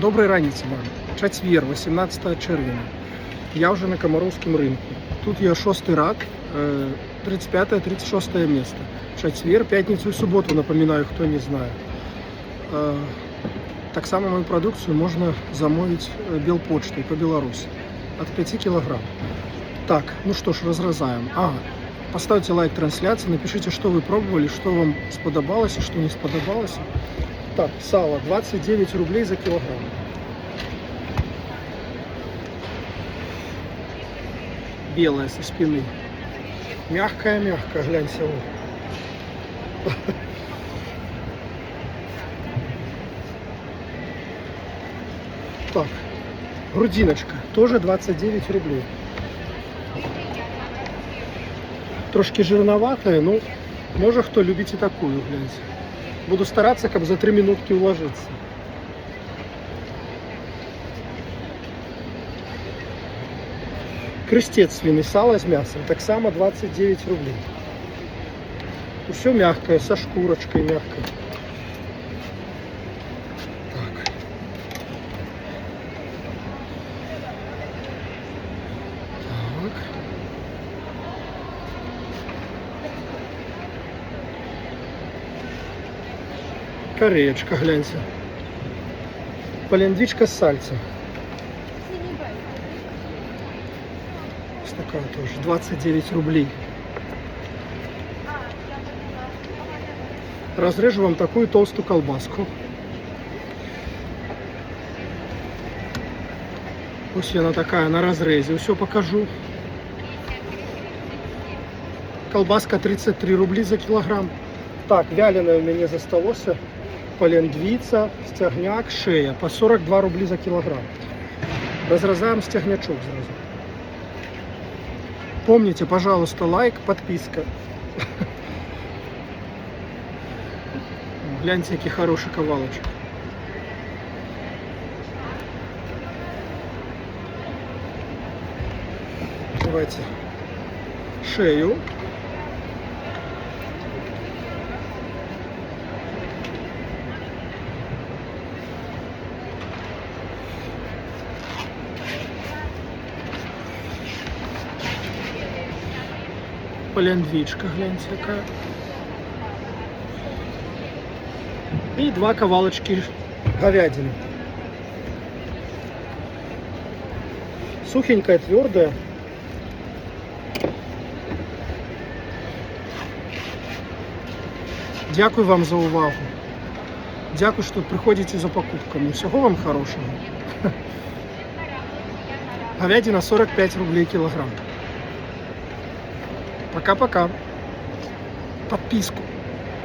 Доброї раніці вам. Четвер, 18 червня. Я вже на Комаровському ринку. Тут є 6-й ряд, 35-36 місце. Четвер, п'ятницю і суботу, напоминаю, хто не знає. Так само мою продукцию можно замовить Белпочтой по Беларуси от 5 килограмм. Так, ну что ж, разрезаем. Поставьте лайк трансляции, напишите, что вы пробовали, что вам сподобалось и что не сподобалось. Так, сало 29 рублей за килограмм. Белое со спины. Мягкое-мягкое, гляньте. Так, грудиночка, тоже 29 рублей. Трошки жирноватая, ну, може хто любить и такую, гляньте. Буду стараться, как за 3 минутки уложиться. Крестец свиный, сало с мясом, так само 29 рублей. Все мягкое, со шкурочкой мягкой. Так. Так. Кореечка, гляньте. Полендвичка с сальцем. Такая тоже 29 рублей. Разрежу вам такую толстую колбаску. Ось она такая на разрезе. Все покажу. Колбаска 33 рубли за килограмм. Так, вяленая у меня засталося. Полендвица, стягняк, шея. По 42 рубли за килограмм. Разрезаем стягнячок сразу. Помните, пожалуйста, лайк, подписка. Гляньте, який хороший ковалочек. Давайте шею. Полендвичка, гляньте, какая. И 2 ковалочки говядины. Сухенькая, твердая. Дякую вам за увагу. Дякую, що приходите за покупками. Всього вам хорошого. Говядина 45 рублей килограмм. Пока-пока. Подписку.